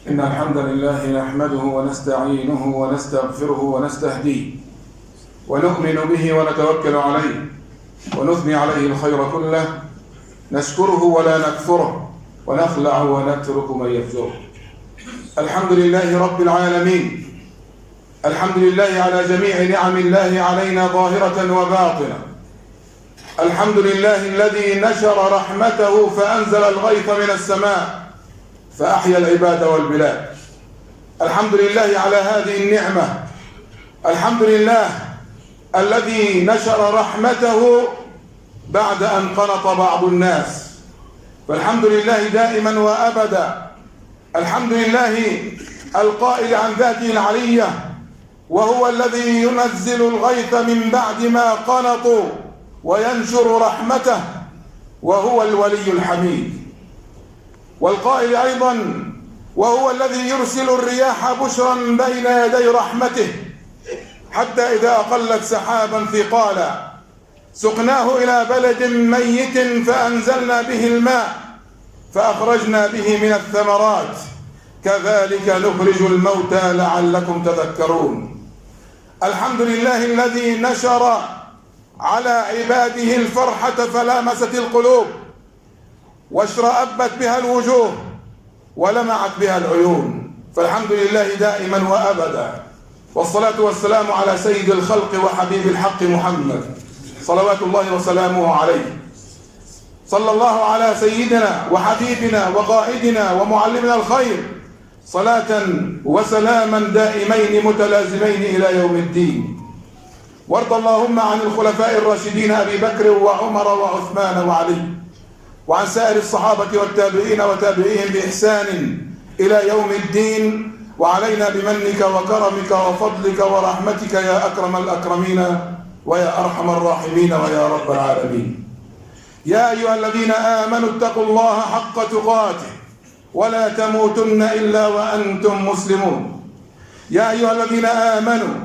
إن الحمد لله نحمده ونستعينه ونستغفره ونستهديه ونؤمن به ونتوكل عليه ونثني عليه الخير كله، نشكره ولا نكفره، ونخلع ونترك من يفجره. الحمد لله رب العالمين، الحمد لله على جميع نعم الله علينا ظاهرة وباطنة. الحمد لله الذي نشر رحمته فأنزل الغيث من السماء فأحيا العباد والبلاد. الحمد لله على هذه النعمة. الحمد لله الذي نشر رحمته بعد أن قنط بعض الناس، فالحمد لله دائما وأبدا. الحمد لله القائل عن ذاته العلية: وهو الذي ينزل الغيث من بعد ما قنطوا وينشر رحمته وهو الولي الحميد. والقائل أيضا: وهو الذي يرسل الرياح بشرا بين يدي رحمته حتى إذا أقلت سحابا ثقالا سقناه إلى بلد ميت فأنزلنا به الماء فأخرجنا به من الثمرات كذلك نخرج الموتى لعلكم تذكرون. الحمد لله الذي نشر على عباده الفرحة فلامست القلوب واشرأبت بها الوجوه ولمعت بها العيون، فالحمد لله دائما وأبدا. والصلاة والسلام على سيد الخلق وحبيب الحق محمد صلوات الله وسلامه عليه. صلى الله على سيدنا وحبيبنا وقائدنا ومعلمنا الخير صلاة وسلاما دائمين متلازمين إلى يوم الدين. وارض اللهم عن الخلفاء الراشدين أبي بكر وعمر وعثمان وعلي، وعن سائر الصحابة والتابعين وتابعيهم بإحسان إلى يوم الدين، وعلينا بمنك وكرمك وفضلك ورحمتك يا أكرم الأكرمين ويا أرحم الراحمين ويا رب العالمين. يا أيها الذين آمنوا اتقوا الله حق تقاته ولا تموتن إلا وأنتم مسلمون. يا أيها الذين آمنوا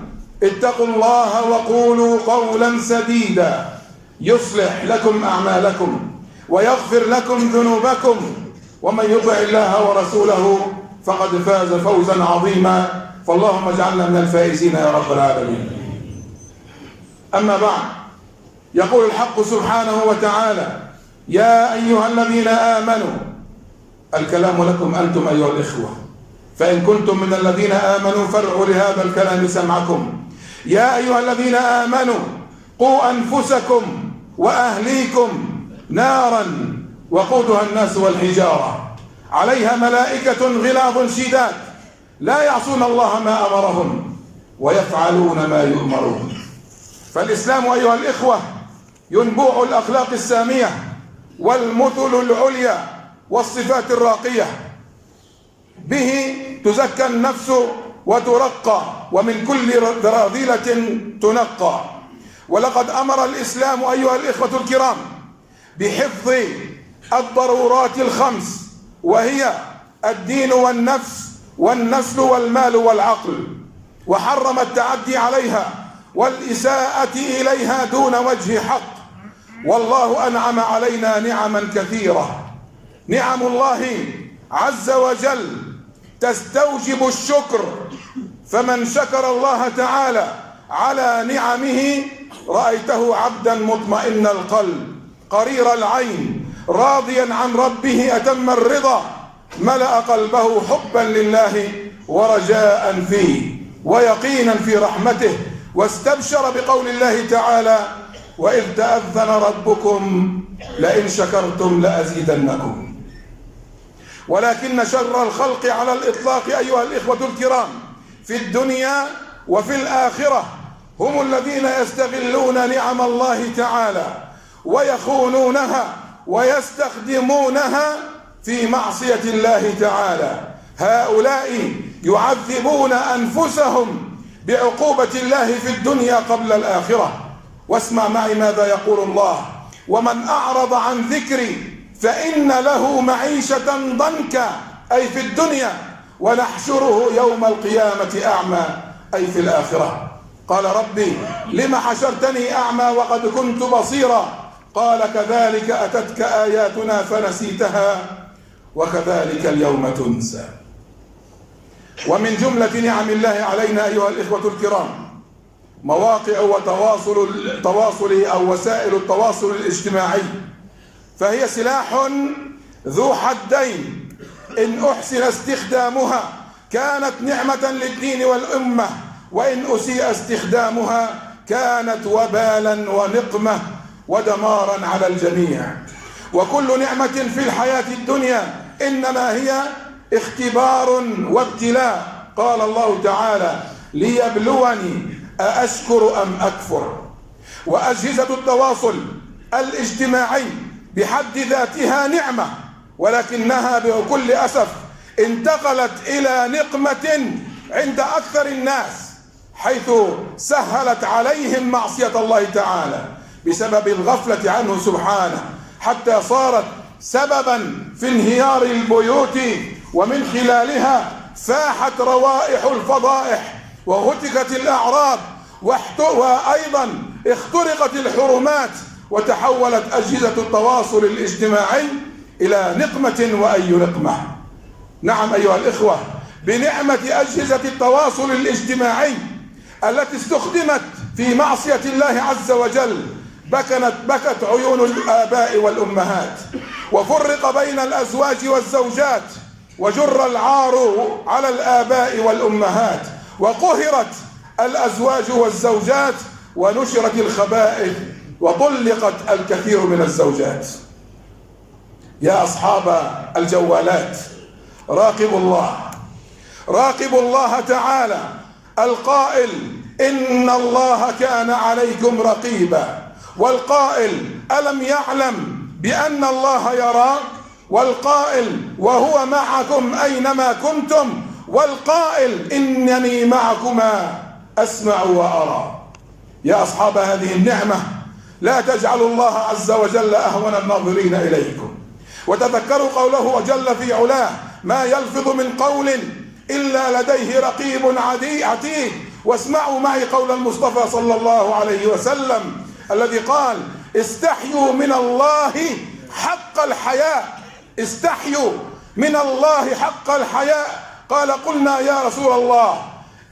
اتقوا الله وقولوا قولا سديدا يصلح لكم أعمالكم ويغفر لكم ذنوبكم، ومن يطع الله ورسوله فقد فاز فوزا عظيما، فاللهم اجعلنا من الفائزين يا رب العالمين. أما بعد، يقول الحق سبحانه وتعالى: يا أيها الذين آمنوا. الكلام لكم أنتم أيها الإخوة، فإن كنتم من الذين آمنوا فارعوا لهذا الكلام سمعكم. يا أيها الذين آمنوا قوا أنفسكم وأهليكم نارا وقودها الناس والحجارة عليها ملائكة غلاظ شداد لا يعصون الله ما أمرهم ويفعلون ما يؤمرون. فالإسلام أيها الإخوة ينبوع الأخلاق السامية والمثل العليا والصفات الراقية، به تزكى النفس وترقى ومن كل رذيلة تنقى. ولقد أمر الإسلام أيها الإخوة الكرام بحفظ الضرورات الخمس، وهي الدين والنفس والنسل والمال والعقل، وحرم التعدي عليها والإساءة إليها دون وجه حق. والله أنعم علينا نعما كثيرة، نعم الله عز وجل تستوجب الشكر، فمن شكر الله تعالى على نعمه رأيته عبدا مطمئن القلب قرير العين راضيا عن ربه أتم الرضا، ملأ قلبه حبا لله ورجاء فيه ويقينا في رحمته، واستبشر بقول الله تعالى: وإذ تأذن ربكم لئن شكرتم لأزيدنكم. ولكن شر الخلق على الإطلاق أيها الإخوة الكرام في الدنيا وفي الآخرة هم الذين يستغلون نعم الله تعالى ويخونونها ويستخدمونها في معصية الله تعالى. هؤلاء يعذبون أنفسهم بعقوبة الله في الدنيا قبل الآخرة. واسمع معي ماذا يقول الله: ومن أعرض عن ذكري فإن له معيشة ضنكا، أي في الدنيا، ونحشره يوم القيامة أعمى، أي في الآخرة. قال: ربي لم حشرتني أعمى وقد كنت بصيرا؟ قال: كذلك أتتك آياتنا فنسيتها وكذلك اليوم تنسى. ومن جملة نعم الله علينا أيها الإخوة الكرام مواقع تواصل أو وسائل التواصل الاجتماعي، فهي سلاح ذو حدين، إن أحسن استخدامها كانت نعمة للدين والأمة، وإن أسيء استخدامها كانت وبالا ونقمة ودمارا على الجميع. وكل نعمة في الحياة الدنيا إنما هي اختبار وابتلاء. قال الله تعالى: ليبلوني أأشكر أم أكفر. وأجهزة التواصل الاجتماعي بحد ذاتها نعمة، ولكنها بكل أسف انتقلت إلى نقمة عند أكثر الناس، حيث سهلت عليهم معصية الله تعالى بسبب الغفلة عنه سبحانه، حتى صارت سببا في انهيار البيوت، ومن خلالها فاحت روائح الفضائح وهتكت الأعراض وأيضا اخترقت الحرمات، وتحولت أجهزة التواصل الاجتماعي إلى نقمة. وأي نقمة! نعم أيها الإخوة، بنعمة أجهزة التواصل الاجتماعي التي استخدمت في معصية الله عز وجل بكت عيون الآباء والأمهات، وفرق بين الأزواج والزوجات، وجر العار على الآباء والأمهات، وقهرت الأزواج والزوجات، ونشرت الخبائث، وطلقت الكثير من الزوجات. يا أصحاب الجوالات، راقبوا الله، راقبوا الله تعالى القائل: إن الله كان عليكم رقيبا، والقائل: ألم يعلم بأن الله يرى، والقائل: وهو معكم أينما كنتم، والقائل: إنني معكما أسمع وأرى. يا أصحاب هذه النعمة، لا تجعلوا الله عز وجل أهون الناظرين إليكم، وتذكروا قوله جل في علاه: ما يلفظ من قول إلا لديه رقيب عتيد. واسمعوا معي قول المصطفى صلى الله عليه وسلم الذي قال: استحيوا من الله حق الحياء، استحيوا من الله حق الحياء. قال: قلنا يا رسول الله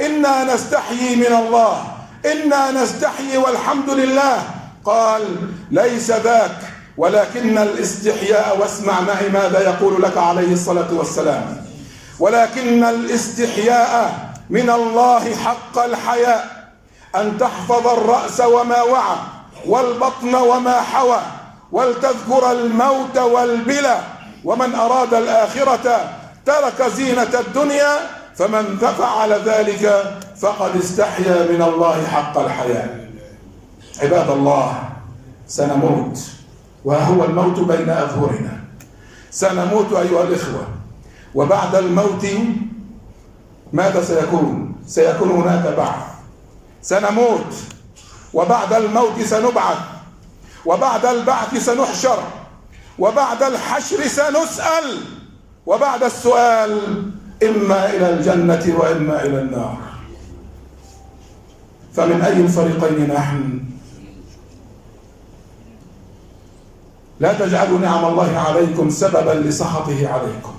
إنا نستحيي من الله، إنا نستحيي والحمد لله. قال: ليس ذاك، ولكن الاستحياء، واسمع معي ماذا يقول لك عليه الصلاة والسلام: ولكن الاستحياء من الله حق الحياء أن تحفظ الرأس وما وعى، والبطن وما حوى، ولتذكر الموت والبلى، ومن أراد الآخرة ترك زينة الدنيا، فمن فعل ذلك فقد استحيا من الله حق الحياء. عباد الله، سنموت، وهو الموت بين أظهرنا، سنموت أيها الإخوة، وبعد الموت ماذا سيكون؟ سيكون هناك بعث. سنموت، وبعد الموت سنبعث، وبعد البعث سنحشر، وبعد الحشر سنسأل، وبعد السؤال إما إلى الجنة وإما إلى النار. فمن أي الفريقين نحن؟ لا تجعلوا نعم الله عليكم سببا لسخطه عليكم،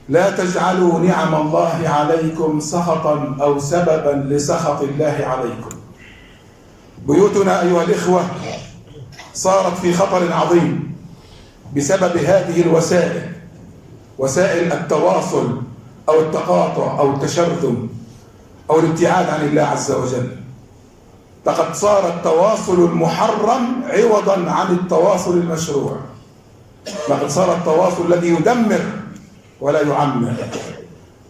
لا تجعلوا نعم الله عليكم سخطا أو سببا لسخط الله عليكم. بيوتنا أيها الإخوة صارت في خطر عظيم بسبب هذه الوسائل، وسائل التواصل أو التقاطع أو التشرذم أو الابتعاد عن الله عز وجل. فقد صار التواصل المحرم عوضا عن التواصل المشروع، لقد صار التواصل الذي يدمر ولا يعمر.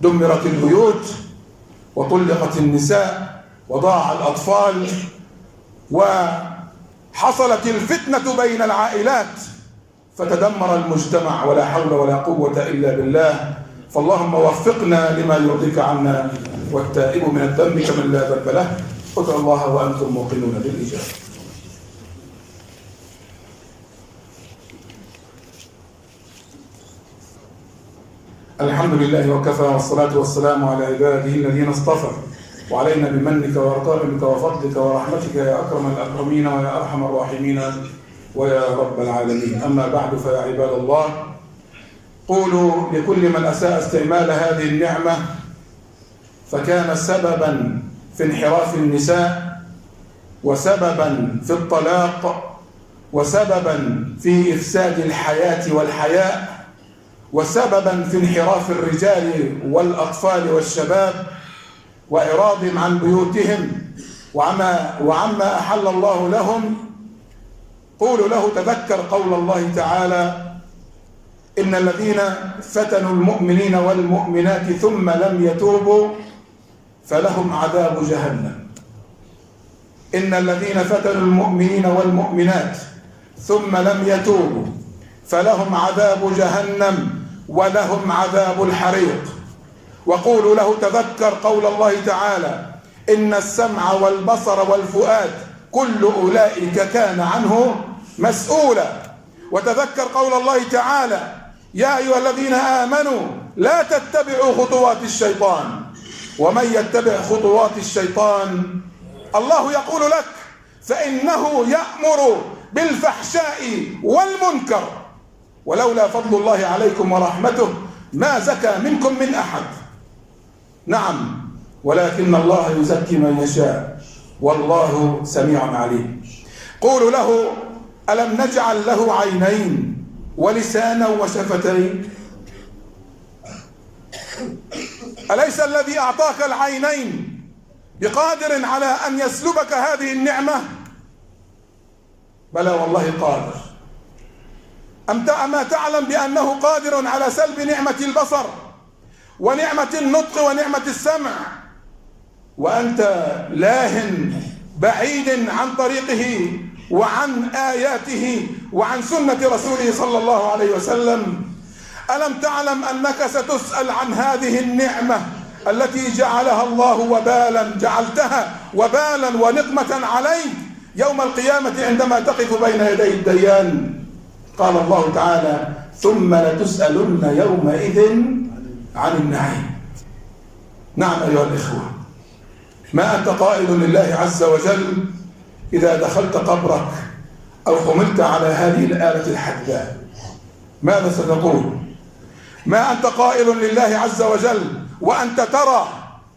دمرت البيوت، وطلقت النساء، وضاع الأطفال، وحصلت الفتنة بين العائلات، فتدمر المجتمع، ولا حول ولا قوة إلا بالله. فاللهم وفقنا لما يرضيك عنا، والتائب من الذنب كمن لا ذنب له. ادعوا الله وأنتم موقنون بالإجابة. الحمد لله وكفى، والصلاة والسلام على عباده الذين اصطفى، وعلينا بمنك وكرمك وفضلك ورحمتك يا أكرم الأكرمين ويا أرحم الراحمين ويا رب العالمين. أما بعد، فيا عباد الله، قولوا لكل من أساء استعمال هذه النعمة فكان سببا في انحراف النساء، وسببا في الطلاق، وسببا في إفساد الحياة والحياء، وسببا في انحراف الرجال والأطفال والشباب وإعراضهم عن بيوتهم وعما أحل الله لهم. قولوا له تذكر قول الله تعالى: إن الذين فتنوا المؤمنين والمؤمنات ثم لم يتوبوا فلهم عذاب جهنم. إن الذين فتنوا المؤمنين والمؤمنات ثم لم يتوبوا فلهم عذاب جهنم ولهم عذاب الحريق. وقولوا له تذكر قول الله تعالى: إن السمع والبصر والفؤاد كل أولئك كان عنه مسؤولا. وتذكر قول الله تعالى: يا أيها الذين آمنوا لا تتبعوا خطوات الشيطان ومن يتبع خطوات الشيطان الله يقول لك فإنه يأمر بالفحشاء والمنكر ولولا فضل الله عليكم ورحمته ما زكى منكم من أحد. نعم، ولكن الله يزكي من يشاء والله سميع عليم. قولوا له: ألم نجعل له عينين ولسانا وشفتين؟ أليس الذي أعطاك العينين بقادر على أن يسلبك هذه النعمة؟ بلى والله قادر. أما تعلم بأنه قادر على سلب نعمة البصر ونعمة النطق ونعمة السمع وأنت لاهٍ بعيد عن طريقه وعن آياته وعن سنة رسوله صلى الله عليه وسلم؟ ألم تعلم أنك ستسأل عن هذه النعمة التي جعلها الله جعلتها وبالا ونقمة عليك يوم القيامة عندما تقف بين يدي الديان؟ قال الله تعالى: ثم لتسألن يومئذ عن النعيم. نعم أيها الإخوة، ما أنت قائل لله عز وجل إذا دخلت قبرك أو حملت على هذه الآلة الحداء؟ ماذا ستقول؟ ما أنت قائل لله عز وجل وأنت ترى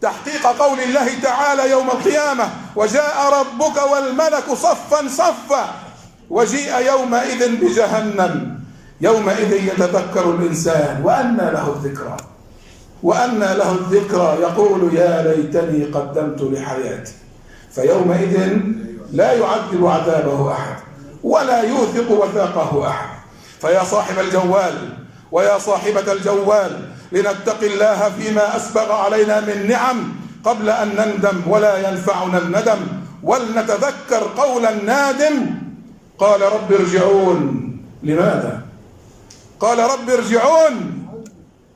تحقيق قول الله تعالى يوم القيامة: وجاء ربك والملك صفا صفا وجيء يومئذ بجهنم يومئذ يتذكر الإنسان وأنى له الذكرى يقول يا ليتني قدمت لحياتي فيومئذ لا يعذب عذابه أحد ولا يوثق وثاقه أحد. فيا صاحب الجوال ويا صاحبة الجوال، لنتقي الله فيما أسبغ علينا من نعم قبل أن نندم ولا ينفعنا الندم، ولنتذكر قول النادم: قال رب ارجعون. لماذا؟ قال رب ارجعون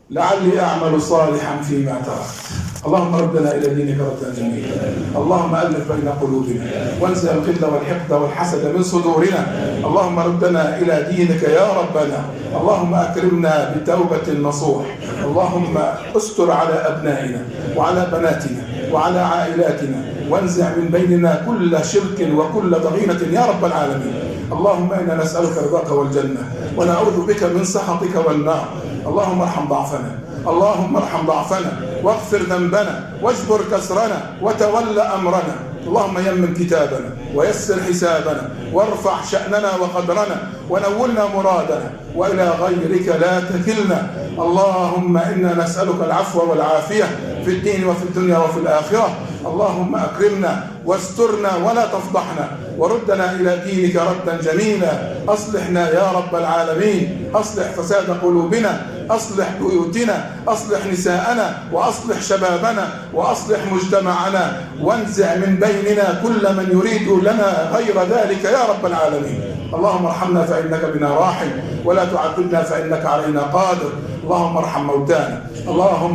لعلي أعمل صالحا فيما تركت. اللهم ردنا إلى دينك ردا جميلا، اللهم ألف بين قلوبنا وانزع الغل والحقد والحسد من صدورنا، اللهم ردنا إلى دينك يا ربنا، اللهم أكرمنا بتوبة نصوح، اللهم استر على أبنائنا وعلى بناتنا وعلى عائلاتنا، وانزع من بيننا كل شرك وكل ضغينة يا رب العالمين. اللهم إنا نسألك رضاك والجنة ونعوذ بك من سخطك والنار. اللهم ارحم ضعفنا واغفر ذنبنا واجبر كسرنا وتول أمرنا. اللهم يمن كتابنا ويسر حسابنا وارفع شأننا وقدرنا ونولنا مرادنا وإلى غيرك لا تكلنا. اللهم إنا نسألك العفو والعافية في الدين وفي الدنيا وفي الآخرة. اللهم أكرمنا واسترنا ولا تفضحنا وردنا إلى دينك ردا جميلا. أصلحنا يا رب العالمين، أصلح فساد قلوبنا، أصلح بيوتنا، أصلح نساءنا وأصلح شبابنا وأصلح مجتمعنا، وانزع من بيننا كل من يريد لنا غير ذلك يا رب العالمين. اللهم ارحمنا فإنك بنا راحم ولا تعذبنا فإنك علينا قادر. اللهم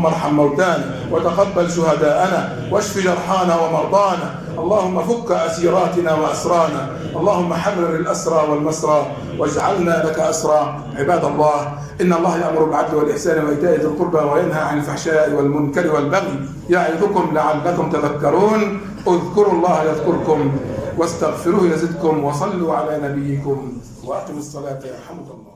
ارحم موتانا وتقبل شهداءنا واشف جرحانا ومرضانا. اللهم فك أسيراتنا وأسرانا. اللهم حرر الأسرى والمسرى واجعلنا لك أسرى. عباد الله، إن الله يأمر بالعدل والإحسان وإيتاء ذي القربى وينهى عن الفحشاء والمنكر والبغي يعظكم لعلكم تذكرون. اذكروا الله يذكركم واستغفروه يزدكم وصلوا على نبيكم وأقيموا الصلاة يرحمكم الله.